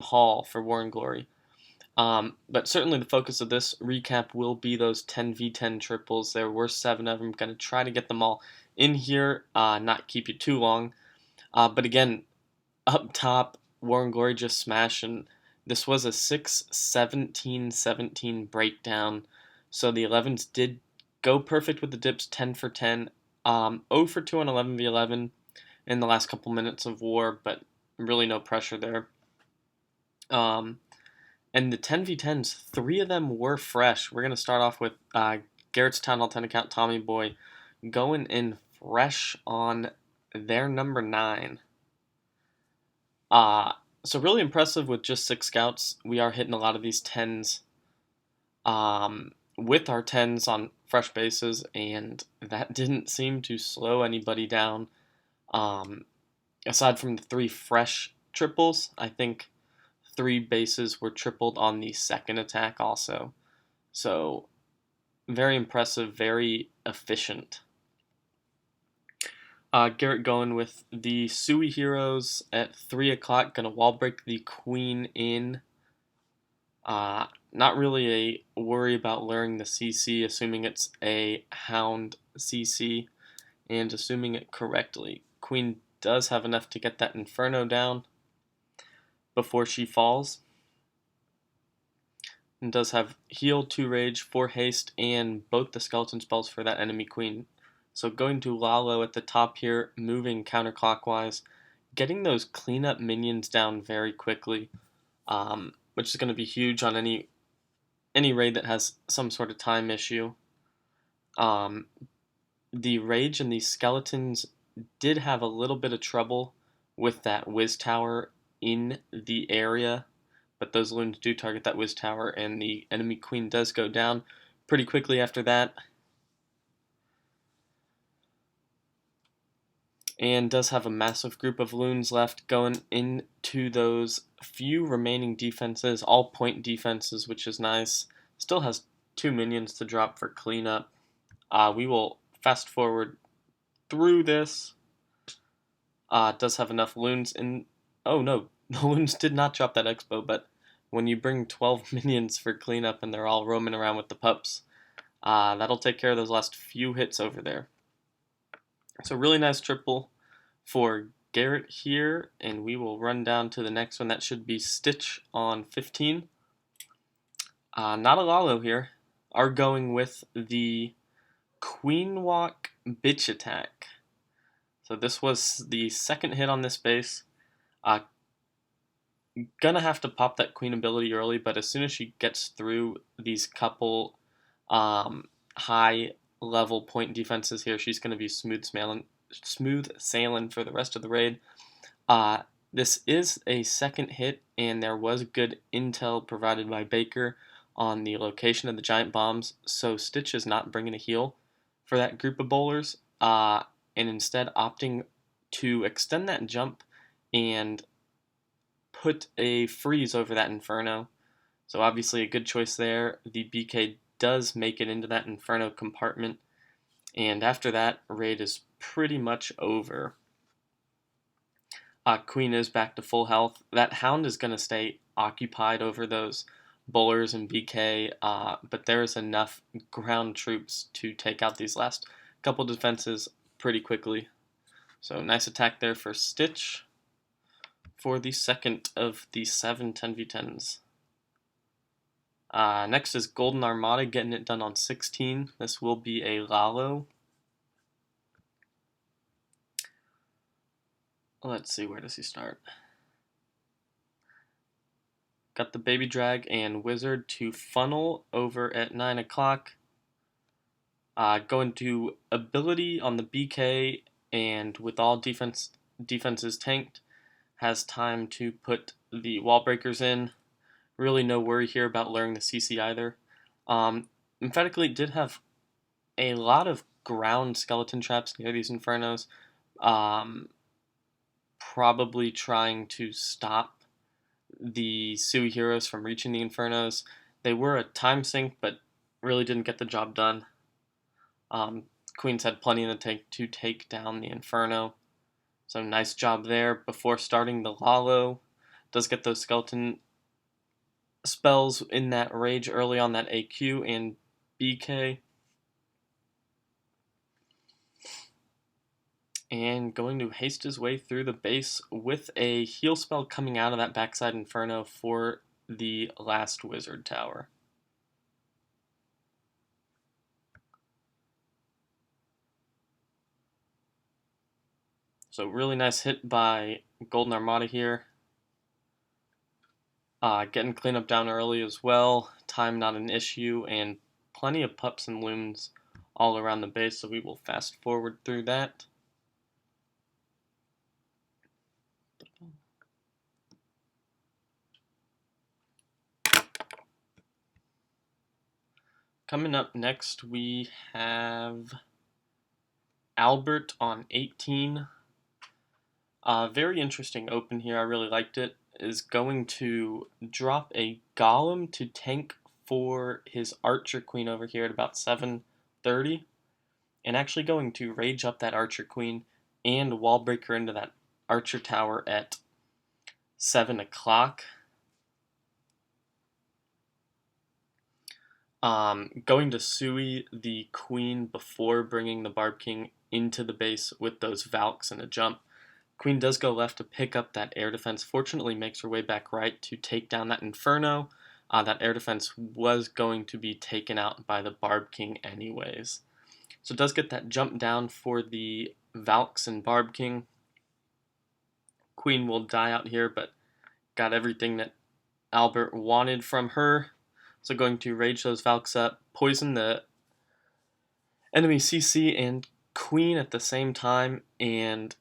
haul for War and Glory. But certainly the focus of this recap will be those 10v10 triples. There were 7 of them. Going to try to get them all in here, not keep you too long. But again, up top, War and Glory just smashed, and this was a 6-17-17 breakdown. So the 11s did go perfect with the dips, 10 for 10. 0 for 2 on 11v11 in the last couple minutes of War, but really no pressure there. And the 10v10s, 3 of them were fresh. We're going to start off with Garrett's Town Hall 10 account, Tommy Boy, going in fresh on their number 9. So really impressive with just 6 scouts. We are hitting a lot of these 10s with our 10s on fresh bases, and that didn't seem to slow anybody down. Aside from the 3 fresh triples, I think 3 bases were tripled on the second attack also. So very impressive, very efficient. Garrett going with the Sui Heroes at 3 o'clock, going to wall break the Queen in. Not really a worry about luring the CC, assuming it's a Hound CC, and assuming it correctly. Queen does have enough to get that Inferno down before she falls. And does have heal, 2 rage, 4 haste, and both the skeleton spells for that enemy queen. So going to Lalo at the top here, moving counterclockwise, getting those cleanup minions down very quickly, which is going to be huge on any raid that has some sort of time issue. The rage and the skeletons did have a little bit of trouble with that Wiz Tower in the area, but those loons do target that Wiz Tower, and the enemy queen does go down pretty quickly after that. And does have a massive group of loons left going into those few remaining defenses, all point defenses, which is nice. Still has 2 minions to drop for cleanup. We will fast forward through this. Does have enough loons in. Oh no, the loons did not drop that expo, but when you bring 12 minions for cleanup and they're all roaming around with the pups, that'll take care of those last few hits over there. So really nice triple for Garrett here, and we will run down to the next one. That should be Stitch on 15. Not a Lalo here. Are going with the Queen Walk Bitch Attack. So this was the second hit on this base. Gonna have to pop that queen ability early, but as soon as she gets through these couple high level point defenses here, she's gonna be smooth sailing for the rest of the raid. This is a second hit, and there was good intel provided by Baker on the location of the giant bombs, so Stitch is not bringing a heal for that group of bowlers, and instead opting to extend that jump and put a freeze over that Inferno. So obviously a good choice there. The BK does make it into that Inferno compartment, and after that, raid is pretty much over. Queen is back to full health. That Hound is going to stay occupied over those bowlers and BK, but there is enough ground troops to take out these last couple defenses pretty quickly. So nice attack there for Stitch for the second of the 7 10v10s. Next is Golden Armada, getting it done on 16. This will be a Lalo. Let's see, where does he start? Got the Baby Drag and Wizard to funnel over at 9 o'clock. Going to ability on the BK, and with all defenses tanked, has time to put the wall breakers in. Really no worry here about luring the CC either. Emphatically did have a lot of ground skeleton traps near these Infernos. Probably trying to stop the Sui heroes from reaching the Infernos. They were a time sink, but really didn't get the job done. Queens had plenty in the tank to take down the Inferno. So nice job there before starting the Lalo. Does get those skeleton spells in that rage early on that AQ and BK. And going to haste his way through the base with a heal spell coming out of that backside Inferno for the last wizard tower. So really nice hit by Golden Armada here. Getting cleanup down early as well. Time not an issue, and plenty of pups and loons all around the base, so we will fast forward through that. Coming up next, we have Albert on 18. Very interesting open here. I really liked it. Is going to drop a Golem to tank for his Archer Queen over here at about 7:30, and actually going to rage up that Archer Queen and wall breaker into that Archer Tower at 7 o'clock. Going to Sui the Queen before bringing the Barb King into the base with those Valks and a jump. Queen does go left to pick up that air defense. Fortunately, makes her way back right to take down that Inferno. That air defense was going to be taken out by the Barb King anyways. So it does get that jump down for the Valks and Barb King. Queen will die out here, but got everything that Albert wanted from her. So going to rage those Valks up, poison the enemy CC and Queen at the same time, and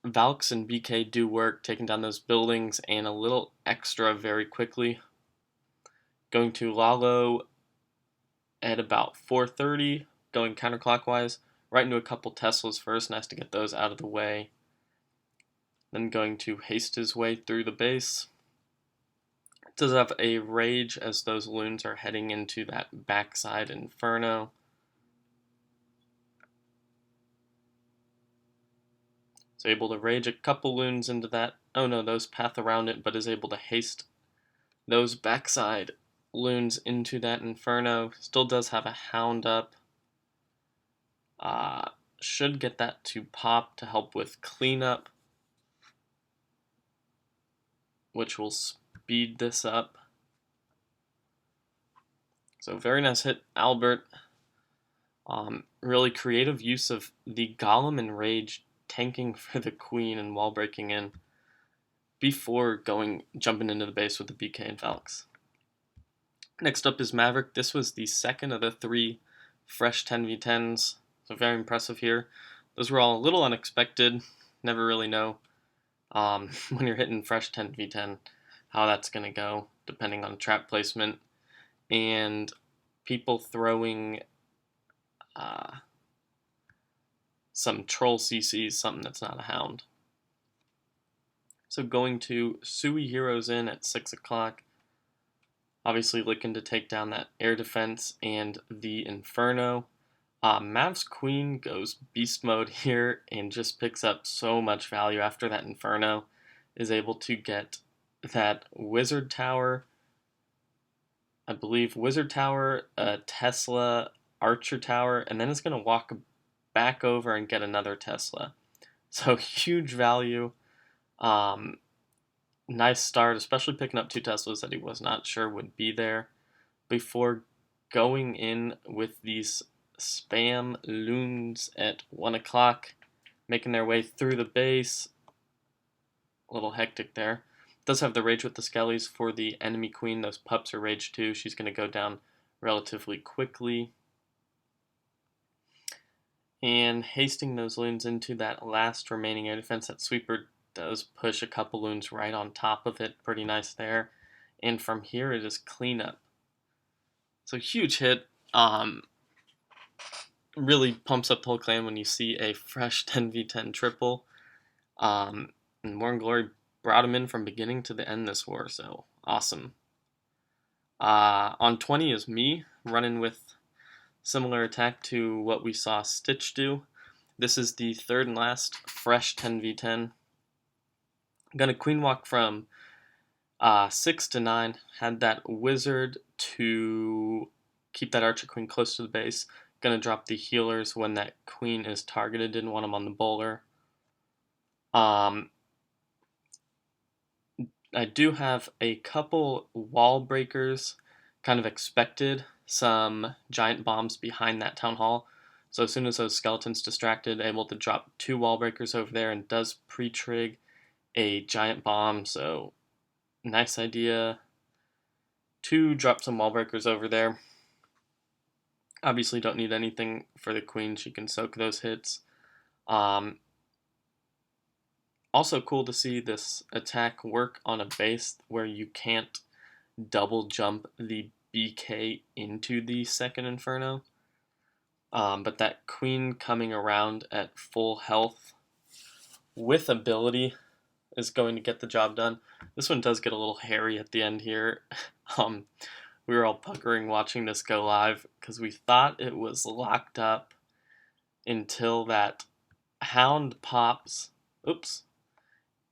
Valks and BK do work, taking down those buildings and a little extra very quickly. Going to Lalo at about 4:30, going counterclockwise, right into a couple Teslas first. Nice to get those out of the way. Then going to haste his way through the base. Does have a rage as those loons are heading into that backside Inferno. So able to rage a couple loons into that. Oh no, those path around it, but is able to haste those backside loons into that Inferno. Still does have a Hound up. Should get that to pop to help with cleanup, which will speed this up. So very nice hit, Albert. Really creative use of the Golem and Rage tanking for the Queen and wall breaking in before jumping into the base with the BK and Valks. Next up is Maverick. This was the second of the 3 fresh 10v10s, so very impressive here. Those were all a little unexpected. Never really know when you're hitting fresh 10v10 how that's going to go, depending on trap placement and people throwing some troll CCs, something that's not a Hound. So going to Sui Heroes in at 6 o'clock. Obviously looking to take down that air defense and the Inferno. Mav's Queen goes beast mode here and just picks up so much value after that Inferno. Is able to get that Wizard Tower, I believe Wizard Tower, a Tesla, Archer Tower, and then it's going to walk back over and get another Tesla. So huge value. Nice start, especially picking up 2 Teslas that he was not sure would be there before going in with these spam loons at 1 o'clock, making their way through the base. A little hectic there. Does have the rage with the skellies for the enemy Queen. Those pups are rage too. She's going to go down relatively quickly. And hasting those loons into that last remaining air defense. That sweeper does push a couple loons right on top of it. Pretty nice there. And from here it is cleanup. So huge hit. Really pumps up the whole clan when you see a fresh 10v10 triple. And War and Glory brought him in from beginning to the end this war, so awesome. On 20 is me, running with similar attack to what we saw Stitch do. This is the third and last fresh 10v10. I'm going to queen walk from 6 to 9, had that wizard to keep that archer queen close to the base. Gonna drop the healers when that queen is targeted, didn't want them on the bowler. I do have a couple wall breakers kind of expected, some giant bombs behind that town hall. So as soon as those skeletons distracted, able to drop 2 wall breakers over there, and does pre-trig a giant bomb, so nice idea to drop some wall breakers over there. Obviously don't need anything for the queen, she can soak those hits. Also cool to see this attack work on a base where you can't double jump the BK into the second Inferno. But that queen coming around at full health with ability is going to get the job done. This one does get a little hairy at the end here. We were all puckering watching this go live because we thought it was locked up until that hound pops. Oops.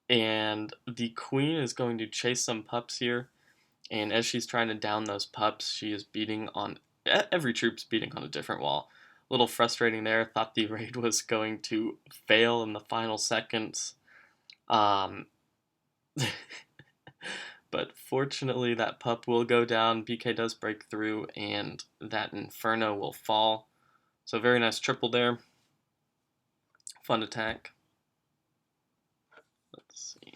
And the queen is going to chase some pups here. And as she's trying to down those pups, she is beating on... Every troop's beating on a different wall. A little frustrating there. Thought the raid was going to fail in the final seconds. But fortunately, that pup will go down. BK does break through, and that Inferno will fall. So very nice triple there. Fun attack. Let's see.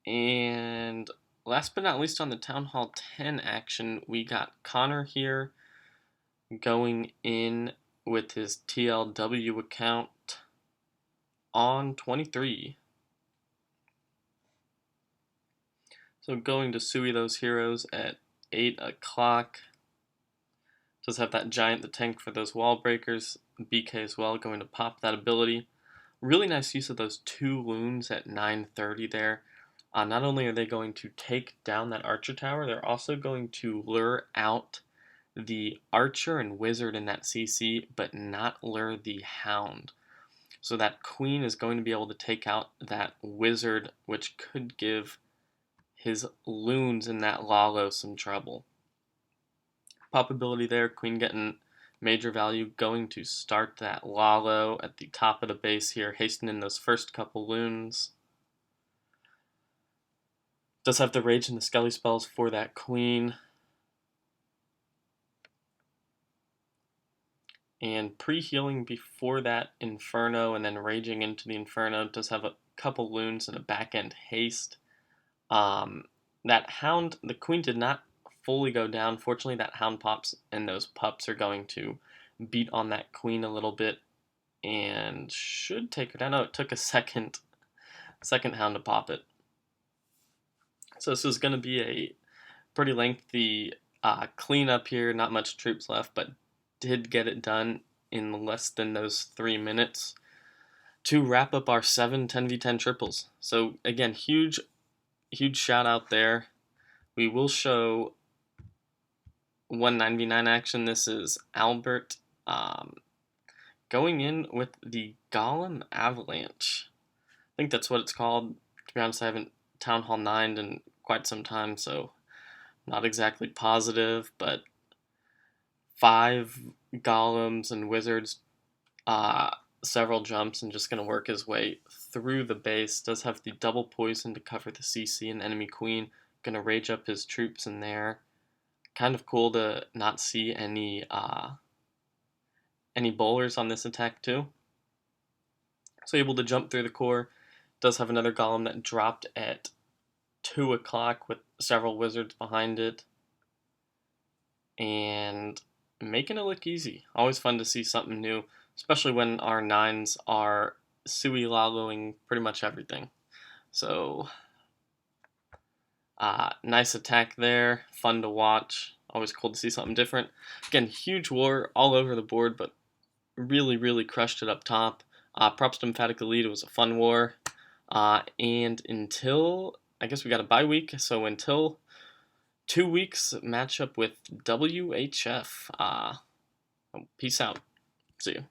And last but not least on the Town Hall 10 action, we got Connor here going in with his TLW account on 23. So going to Sui those heroes at 8 o'clock. Does have that giant, the tank for those wall breakers. BK as well, going to pop that ability. Really nice use of those 2 loons at 9:30 there. Not only are they going to take down that archer tower, they're also going to lure out the archer and wizard in that CC, but not lure the hound. So that queen is going to be able to take out that wizard, which could give his loons in that Lalo some trouble. Pop ability there, queen getting major value, going to start that Lalo at the top of the base here, hastening those first couple loons. Does have the rage and the skelly spells for that queen. And pre-healing before that Inferno and then raging into the Inferno. Does have a couple loons and a back-end haste. That hound, the queen did not fully go down. Fortunately, that hound pops and those pups are going to beat on that queen a little bit and should take her down. No, it took a second hound to pop it. So this is going to be a pretty lengthy cleanup here. Not much troops left, but did get it done in less than those 3 minutes to wrap up our 7 10v10 triples. So again, huge shout out there. We will show one 9v9 action. This is Albert going in with the Golem Avalanche. I think that's what it's called. To be honest, I haven't Town Hall 9'd in quite some time, so not exactly positive, but 5 golems and wizards, several jumps, and just going to work his way through the base. Does have the double poison to cover the CC and enemy queen. Going to rage up his troops in there. Kind of cool to not see any bowlers on this attack too. So able to jump through the core. Does have another golem that dropped at 2 o'clock with several wizards behind it. And making it look easy. Always fun to see something new, especially when our 9s are CWLIing pretty much everything. So, nice attack there. Fun to watch. Always cool to see something different. Again, huge war all over the board, but really crushed it up top. Props to Emphatic Elite. It was a fun war. And until, I guess we got a bye week, so until 2 weeks, matchup with WHF. Peace out. See you.